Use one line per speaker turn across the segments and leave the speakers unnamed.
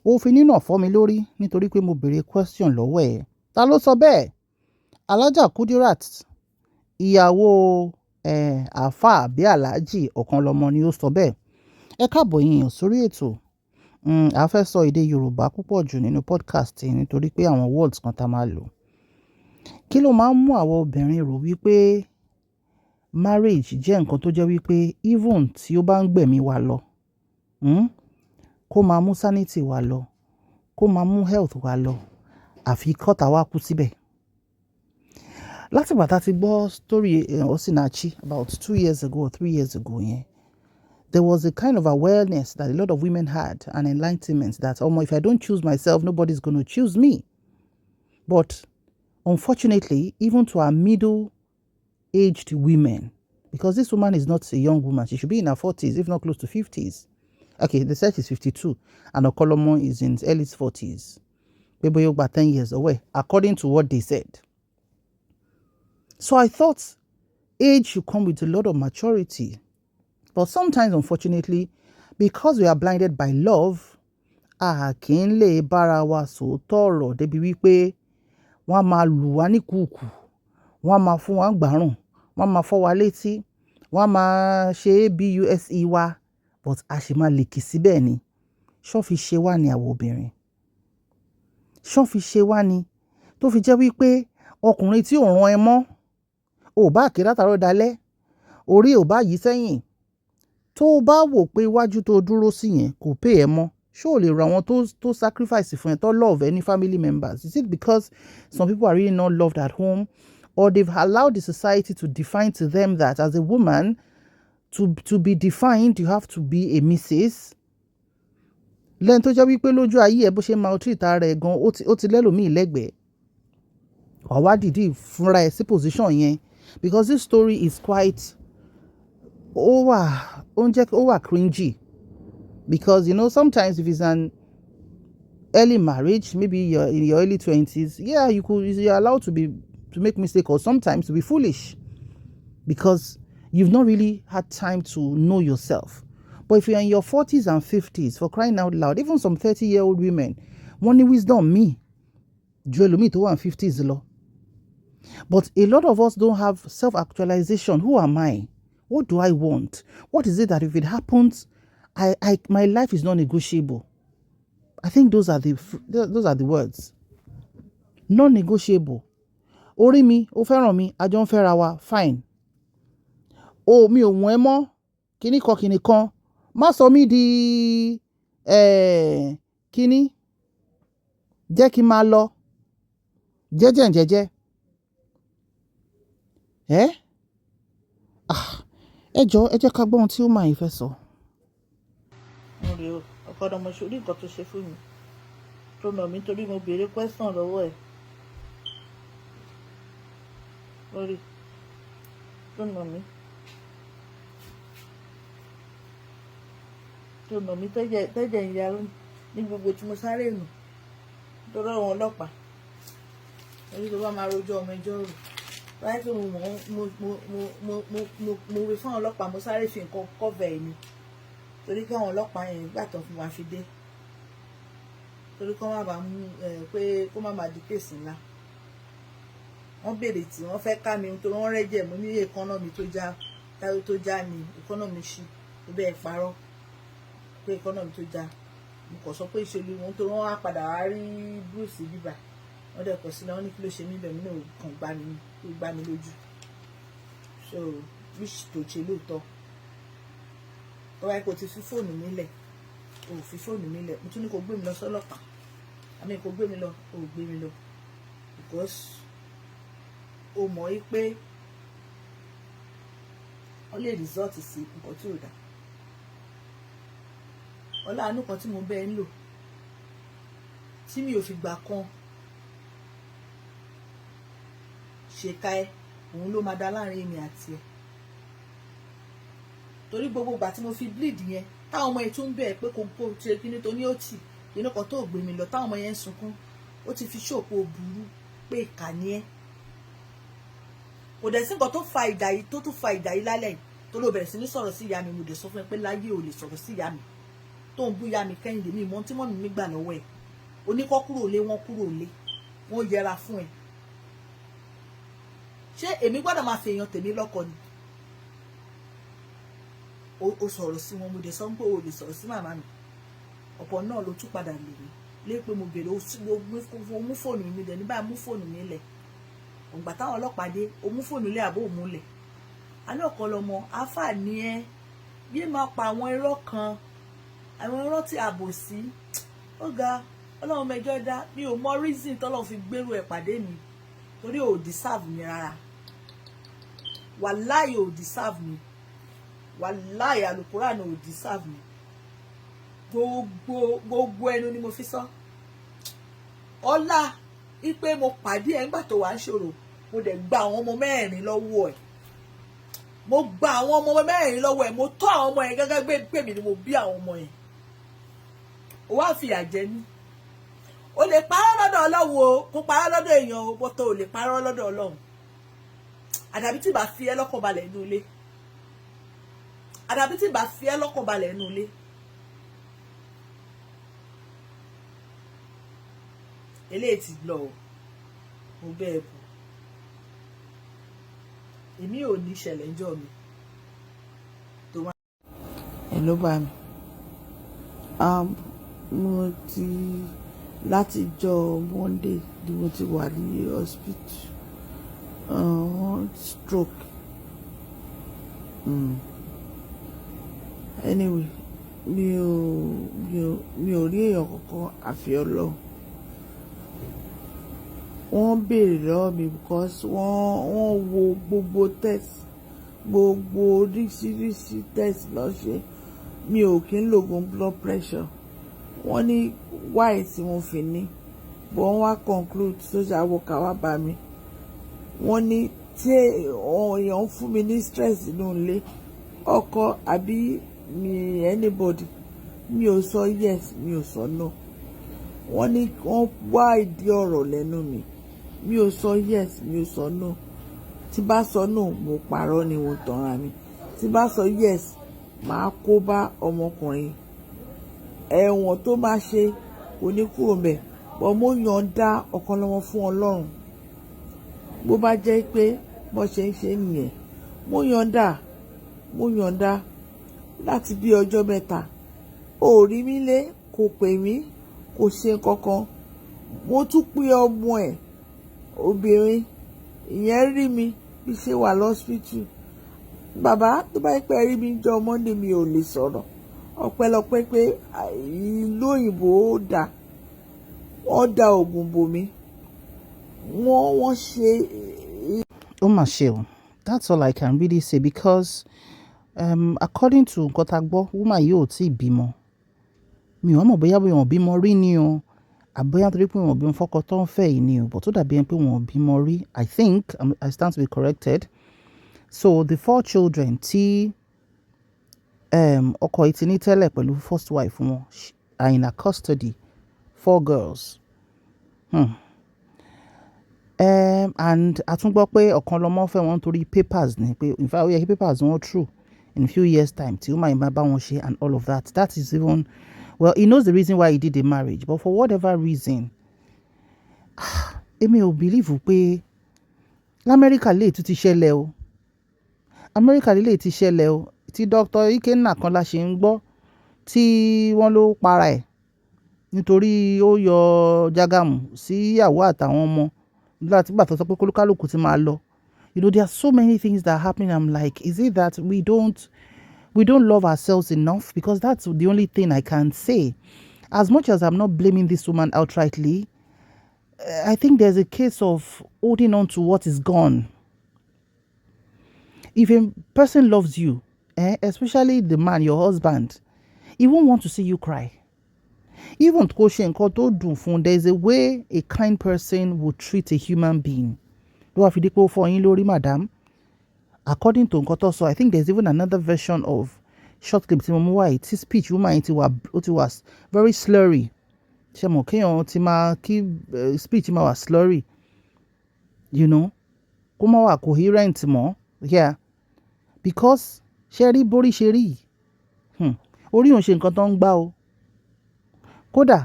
ó fi nínà fọ́ mi lórí nítorí pé mo béèrè question lọ́wọ́ ẹ̀. Ta ló sọ bẹ́ẹ̀? Alájà Kudirat, ìyàwó àáfàá àbí aláàjì Okanlomo ni ó sọ bẹ́ẹ̀. Ẹ káàbọ̀ yín sórí ètò. A fẹ́ sọ èdè Yorùbá púpọ̀ jù nínú podcast nítorí pé àwọn words kan tá máa lò. Kí ló máa ń mú àwọn obìnrin rò wípé marriage jẹ́ nǹkan tó jẹ́ wípé even tí ó bá ń gbẹ̀mí wa lọ, kó máa mú sanity wa lọ, kó máa mú health wa lọ, àfi kọ́ta wá kú síbẹ̀. Láti ìgbà tá ti gbọ́ story Osinachi about 2 years ago or 3 years ago yẹn, there was a kind of awareness that a lot of women had, an enlightenment that, if I don't choose myself, nobody's going to choose me. But unfortunately, even to our middle-aged women, because this woman is not a young woman, she should be in her 40s, if not close to 50s. Okay, they said she's 52, and Okanlomo is in his early 40s. Maybe about 10 years away, according to what they said. So I thought age should come with a lot of maturity. But sometimes, unfortunately, because we are blinded by love, a kì í lè bára wa sòótọ́ ọ̀rọ̀ débi wípé wọ́n á máa lù wá ní kùkù, wọ́n á máa fún wa gbàrùn, wọ́n á máa fọ́ wa létí, wọ́n á máa ṣe ABUSE wa, but a ṣì máa lè kì síbẹ̀ ni. Ṣọ́ fi ṣe wá ni àwọn obìnrin. Ṣọ́ fi ṣe wá ni tó fi jẹ́ wípé ọkùnrin tí ò ràn ẹ́ mọ́, ò bá kí látàárọ̀ dalẹ́, orí ò bá yí sẹ́yìn, tó bá wò pé iwájú tó dúró sí yẹn kò pay ẹ mọ́, ṣé ò lè ra àwọn tó sacrifice fún ẹ, tó love any family members? Is it because some people are really not loved at home, or they've allowed the society to define to them that as a woman, to be defined, you have to be a Mrs.? Lẹ́yìn tó jẹ́ wípé lójú ayé ẹ bó ṣe maltreat ara ẹ̀ gan, ó ti lẹ́lòmíì lẹ́gbẹ̀ẹ́. Wàá dìdí fúnra ẹ̀ sí position yẹn, because this story is quite cringy. Because, sometimes if it's an early marriage, maybe you're in your early 20s, yeah, you're allowed to make mistakes, or sometimes to be foolish, because you've not really had time to know yourself. But if you're in your 40s and 50s, for crying out loud, even some 30-year-old women, wọ́n ní wisdom me, ju ẹlòmíì tó wà ní 50s lọ. But a lot of us don't have self-actualization. Who am I? What do I want? What is it that if it happens, my life is not negotiable? I think those are the words. Non-negotiable. Orí mi, ó fẹ́ràn mi, a jọ ń fẹ́ra wa, fine. Mi ò wọ̀n ẹ́ mọ́, kíní kan, má sọ mí di kíní, jẹ́ kí n máa lọ, jẹ́jẹ́. Ẹ jọ̀ọ́, ẹ jẹ́ ká gbọ́ ohun tí ó máa yìí fẹ́ sọ. Ọ̀kadà ṣe orí nǹkan tó ṣe fún mi, tó nà mí torí mo béèrè question lọ́wọ́ ẹ̀. Orí tó nà mí tẹ́jẹ̀ ń ya ní gbogbo tí mo sáré nù tó rọrùn ọlọ́pàá. Orí tó bá máa rojọ́ ọmọ ẹjọ́ rò. Láì pé mo wí fún ọlọ́pàá, mo sáré fi nǹkan cover ẹ̀ ni, torí kí àwọn ọlọ́pàá yẹn gbà tán fún wa fi dé, torí kí wọ́n má bàa mú pé kó má bàa di kéèsì ńlá. Wọ́n béèrè tí wọ́n fẹ́ ká mi torí wọ́n rẹ́jẹ̀ mo ní economy tó já ni economy ṣì ibẹ̀ parọ́ pé economy tó já. Mo kàn sọ pé ìṣèlú wọn torí wọ́n á padà wá rí Bruce bíbà, wọ́n dẹ̀ kọ̀ sí náà, wọ́n ní kí ló ṣe mí bẹ̀ mí náà kàn gbá mi lójú. So which tó ṣe lóòótọ́, tó wáyé kó ti fi fóònù mi lẹ̀, ò fi fóònù mi lẹ̀, mo tún ní kó gbé mi lọ sọ́lọ́pàá, àmì kó gbé mi lọ, ò gbé mi lọ, because o mọ̀ yí pé ó lè result sí nǹkan tí ò dá. Ọlá àánú kan tí mo bẹ́ẹ̀ ń lò, tí mi ò fi gbà kan ṣèkà ẹ, òun ló máa dá láàrin èmi àti ẹ. Torí gbogbo ìgbà tí mo fi bleed yẹn, táwọn ọmọ yẹn tún bẹ̀ pé kò ṣe kíní tó ní ó tì, kíní kan tó gbé mi lọ, táwọn ọmọ yẹn ń sunkún, ó ti fi ṣòpò burú pé ìkà ni ẹ́. Kò dẹ̀ sí nǹkan tó fa ìdà yìí lálẹ́ yìí tó ló bẹ̀rẹ̀ sí ní sọ̀rọ̀ sí ìyá mi. Mo dẹ̀ sọ fún ẹ pé láyé ò lè sọ̀rọ̀ sí ìyá mi.
tó ń búya mi Kẹ́hìndé mi mọ́ tí mọ́mì mi gbà lọ́wọ́ ẹ̀ oníkọ́ kúrò lé wọ́n yẹra fún ẹ ṣé èmi gbọ́dọ̀ máa fi èèyàn tèmi lọ́kọ ni o sọ̀rọ̀ sí wọn mo dẹ̀ sọ pé o lè sọ̀rọ̀ sí màmá mi ọ̀pọ̀ náà ló tún padà lè rí lé pé mo bèrè o mú fóònù mi dẹ̀ ní báyìí mú fóònù mi lẹ̀ ògbà táwọn ọlọ́pàá dé o mú fóònù lé àbó òmúlẹ̀ alẹ́ Ọ̀kanlọ́mọ afa ni ẹ yé máa pa àwọn irọ́ kan àwọn irọ́ tí a bò sí ó ga Ọlọ́run mẹjọ dá mi ò mọ reason tọ́lọ́run fi gbérù ẹ̀ pàdé mi torí ò deserve mi rárá wàláì ò deserve mi wàláì Àlùkùránì ò deserve mi gbogbo ẹnu ni mo fi sọ ọlá ipe mo pàdé ẹ̀ ńgbà tó wà ń ṣòro mo dẹ̀ gba àwọn ọmọ mẹ́rin lọ́wọ́ ẹ̀ mo gba àwọn ọmọ mẹ́rin lọ́wọ́ ẹ̀ mo tọ́ àwọn ọmọ yẹn gẹ́gẹ́ pé mi ni mo bí àwọn ọmọ yẹn ó wá fìyà jẹ mí o lè parọ́ lọ́dọ̀ Ọlọ́run o kó parọ́ lọ́dọ̀ èèyàn o bó tó o lè parọ́ lọ́dọ̀ Ọlọ́run àdàbí tí bá fi ẹ́ lọ́kàn balẹ̀ nínú ilé àdàbí tí bá fi ẹ́ lọ́kàn balẹ̀ nínú ilé eléyìí ti lọ mo bẹ́ẹ̀ bù èmi ò ní ìṣẹ̀lẹ̀ ńjọ́ mi tó wá.
ẹ ló bá mi mo ti látijọ́ Monday ni mo ti wà ní hospital stroke anyway mi ò rí èèyàn kankan àfi Ọlọ́run wọ́n béèrè lọ́wọ́ mi because wọ́n wo gbogbo test gbogbo oríṣiríṣi test lọ ṣe mi ò kí ń lògùn blood pressure wọ́n ní why tí mo fi ní but wọ́n wá conclude social worker wá bá mi wọ́n ní tí èèyàn ń fún mi ní stress inú ilé ọkọ àbí mi anybody mi ò sọ yes mi ò sọ no wọ́n ní wọ́n wá ìdí ọ̀rọ̀ lẹ́nu mi ò sọ yes mi ò sọ no tí bá sọ no mo parọ́ ni mo tanra mi tí bá sọ yes màá kó bá ọmọkùnrin ẹ̀wọ̀n tó máa ṣe oníkúrò mẹ́ bọ́ mo yọ̀ǹda Ọ̀kanlọ́mọ fún Ọlọ́run bó bá jẹ́ pé bó ṣe ń ṣe nìyẹn mo yọ̀ǹda láti bí ọjọ́ mẹ́ta ó rí mi lé kò pè mí kò ṣe kankan mo tún pé ọmọ ẹ̀ obìnrin ìyẹn rí mi bí ṣe wà lọ́sítítù bàbá tó bá pẹ́ rí mi jọ Monday mi ò lè sọ̀rọ̀ ọpẹ́lọpẹ́ pé ìlú òyìnbó dà wọ́n da oògùn bò mí wọ́n ṣe.
ó mà ṣe o that's all I can really say because according to nǹkan tá a gbọ́ woman yìí ò tí ì bímọ mi ò mọ̀ bóyá wọn bímọ rí ni o àbóyá torí pé wọn bímọ fọ́kọ tó ń fẹ́ yìí ni o but tó dàbí ẹni pé wọn bímọ rí I think I stand to be corrected so the 4 children tí ọkọ yìí ti ní tẹ́lẹ̀ pẹ̀lú first wife wọn are in her custody 4 girls and a tún gbọ́ pé Ọ̀kanlọ́mọ fẹ́ wọn torí papers ni pé in fact ó yẹ kí papers wọn true in a few years time tí ó máa bá wọn ṣe and all of that that is even well he knows the reason why he did the marriage but for whatever reason èmi ò believe pé lamẹ́ríkà lè tún ti ṣẹlẹ̀ o amẹ́ríkà lè ti ṣẹlẹ̀ o tí Dr. Ikenna kan la ṣe ń gbọ́ tí wọ́n ló para ẹ̀ nítorí ó yọ jágàmù sí ìyàwó àtàwọn ọmọ láti gbà tó sọ pé kólúkálùkù ti máa lọ. You know, there are so many things that are happening. I'm like, is it that we don't love ourselves enough? Because that's the only thing I can say. As much as I'm not blaming this woman outrightly, I think there's a case of holding on to what is gone. If a person loves you, especially the man, your husband, he won't want to see you cry. Even there's a way a kind person would treat a human being. Madam. According to Nkoto, I think there's even another version of short clip. His speech woman was very slurry. Speech was slurry. You know, kuma coherent more. Yeah, because Sherry Bori Sherry. Ori on shen koton bao. kódà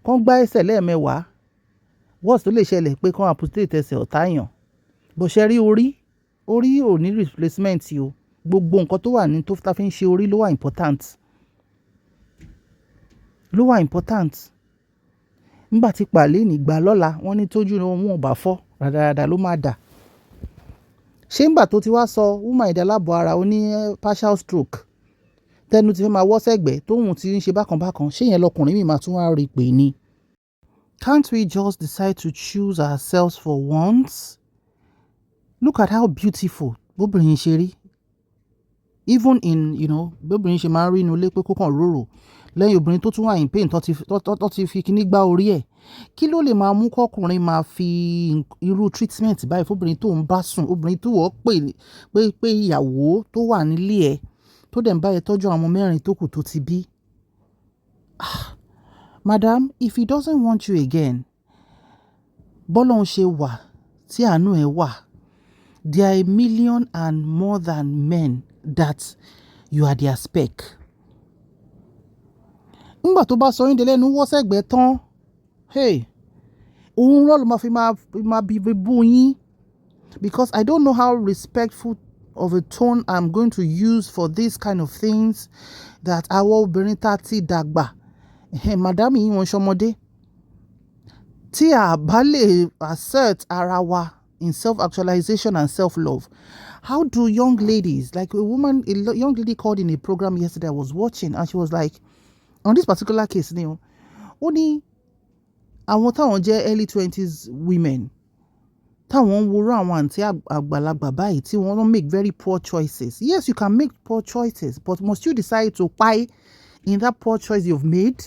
kán gbá ẹsẹ̀ lẹ́ẹ̀mẹwàá worst tó lè ṣẹlẹ̀ pé kán amputate ẹsẹ̀ ọ̀tá èèyàn bó ṣe rí orí ò ní replacement o gbogbo nǹkan tó wà ní tó fi ń ṣe orí ló wà important nígbà tí pàlẹ́ nígbà lọ́la wọ́n ní tójú wọn ò bá fọ́ rádaràda ló máa dà ṣé ńgbà tó ti wá sọ woman ìdálábọ̀ ara ó ní partial stroke tẹnu ti fẹ́ máa wọ́ sẹ́gbẹ̀ẹ́ tóun ti ń ṣe bákan ṣé yẹn lọkùnrin mi máa tún wá rí pé ni. Can't we just decide to choose ourselves for once? Look at how beautiful bóbìnrin ṣe rí even in bóbìnrin ṣe máa ń rí inú ilé pé kó kàn rorò lẹ́yìn obìnrin tó tún wà in pain tó ti fi kíní gbá orí ẹ̀ kí ló lè máa mú kọkùnrin máa fi irú treatment báyìí fóbìnrin tó ń bá sùn obìnrin tó wọ́ pé ìyàwó tó wà nílé ẹ̀ tó dẹ̀ ń bá ẹ tọ́jú àwọn 4 tó kù tó ti bí. Madam, if he doesn't want you again bọ́lọ́hun ṣe wà tí àánú ẹ̀ wà there are a million and more than men that you are their spec. Nígbà tó bá sọ yín délẹ́nu wọ́ sẹ́gbẹ̀ẹ́ tán òun rọ́ ló máa fi máa bí bú yín because I don't know how respectful of a tone I'm going to use for this kind of things that àwọn obìnrin tá ti dàgbà madam yìí wọ́n ṣọmọdé tí a bá lè assert ara wa in self-actualization and self-love. How do young ladies, like a young lady called in a program yesterday I was watching and she was like, on this particular case ni ó ní àwọn táwọn jẹ́ early 20s women táwọn ń woró àwọn àǹtí àgbàlagbà báyìí tí wọ́n don't make very poor choices. Yes, you can make poor choices, but must you decide to pie in that poor choice you've made?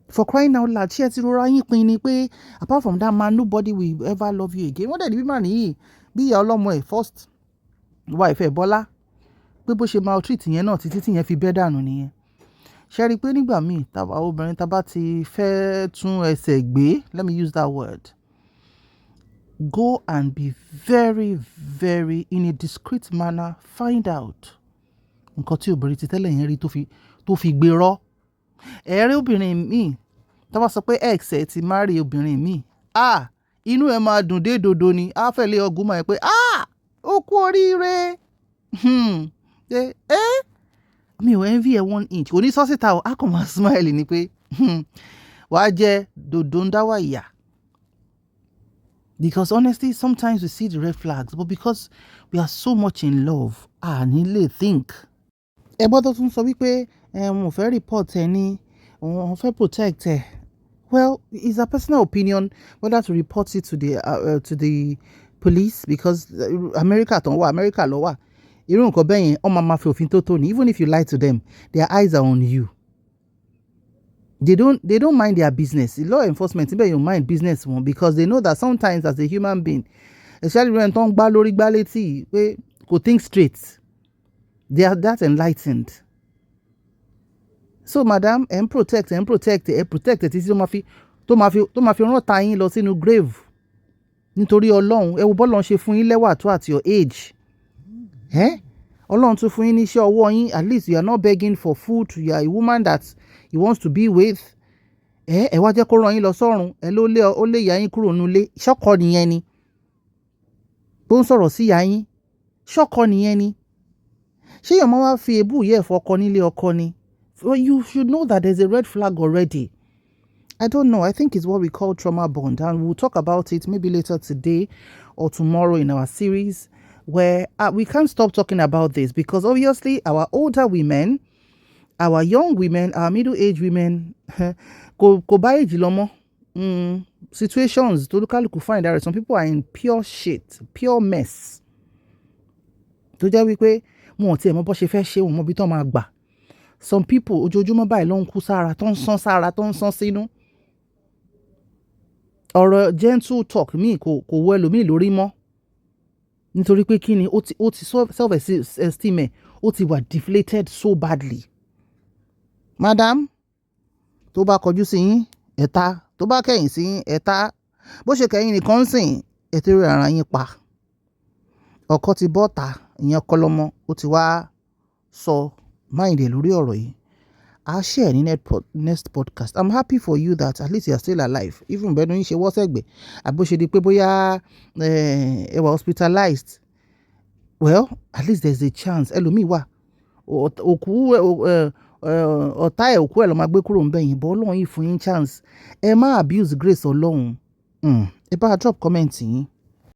For crying out loud, ṣé ẹ ti rọra yín pin ni pé apart from that man nobody will ever love you again. Wọ́n dẹ̀ ní bímọ nìyí bí ìyá ọlọ́mọ ẹ̀ first wife ẹ̀ Bọ́lá pé bó ṣe maltreat yẹn náà títí tí yẹn fi bẹ́ dànù nìyẹn. Ṣé rí i pé nígbà míì táwa obìnrin tá bá ti fẹ́ tún ẹsẹ̀ gbé, let me use that word, go and be very very in a discreet manner find out nǹkan tí obìnrin ti tẹ́lẹ̀ yẹn rí tó fi gbé rọ́. Ẹ̀rí obìnrin míì tá bá sọ pé ex ẹ̀ ti marry obìnrin míì inú ẹ̀ máa dùn dé dodo ni á fẹ́ lé ọgùn máa pé ó kú oríire mi ò envy ẹ 1 inch kò ní sọ́sìtà ó á kàn máa smile ni pé wàá jẹ dodo ń dáwà ìyà. Because honestly sometimes we see the red flags but because we are so much in love ní lè think. Ẹ gbọ́dọ̀ tún sọ wípé wọn ò fẹ́ report ẹ ní wọn fẹ́ protect ẹ. Well, it's a personal opinion whether to report it to the police because America ló wà. Irú nǹkan bẹ́ẹ̀ yẹn ọmọ máa fi òfin tó tó ni. Even if you lie to them, their eyes are on you. They don't mind their business. The law enforcement níbẹ̀ yóò mind business wọn because they know that sometimes as a human being, especially when tó ń gbá lórí gbá létí pé kò think straight, they are that enlightened. So madam protect títí tó máa fi rán ta yín lọ sínú grave nítorí Ọlọ́run ẹ wo bọ́lọ́run ṣe fún yín lẹ́wà tó at your age. Ọlọ́run tún fún yín níṣẹ́ ọwọ́ yín, at least you are not begging for food, you are a woman that he wants to be with. Ẹ wá jẹ́ kó rán yín lọ sọ́run ẹ ó lé ìyá yín kúrò nílé ṣọ́kọ nìyẹn ni bó ń sọ̀rọ̀ sí ìyá yín ṣọ́kọ nìyẹn ni ṣé èèyàn máa wá fi ebú yẹ̀ fọkọ nílé ọkọ ni. Well, you should know that there's a red flag already. I don't know. I think it's what we call trauma bond. And we'll talk about it maybe later today or tomorrow in our series where we can't stop talking about this because obviously our older women, our young women, our middle-aged women, kò bá èjì lọ mọ́. Situations tó kálukú find out some people are in pure shit, pure mess. Tó jẹ́ wípé wọn ò tiẹ̀ mọ̀ bó ṣe fẹ́ ṣe wọn mọ̀ bí tó máa gbà. Some people ojoojúmọ́ báyìí ló ń kú sára tó ń sán sínú. Ọ̀rọ̀ gentle talk míì kò wọ ẹlòmíì lórí mọ́ nítorí pé kí ni ó ti self-esteem ẹ̀ ó ti wà deflated so badly. Madam tó bá kọjú sí yín ẹ̀ta tó bá kẹ̀yìn sí yín ẹ̀ta bó ṣe kẹ̀yìn nìkan sìn ẹ̀tẹ́rù ara yín pa. Ọkọ ti bọ́ta ìyẹn Ọkanlomo ó ti wá sọ máìndì lórí ọ̀rọ̀ yìí I'll share ní next podcast. I'm happy for you that at least you are still alive. Even bẹ́ẹ̀ ni ṣe wọ́ sẹ́gbẹ̀ àbó ṣe di pé bóyá ẹ wà hospitalized. Well, at least there's a chance. Ẹlòmíì wà òkú ọ̀tá ẹ̀ òkú ẹ̀ ló máa gbé kúrò ń bẹ̀ yín bọ́ Ọlọ́run yìí fún yín chance. Ẹ má abuse grace Ọlọ́run. Ẹ bá drop comment yín.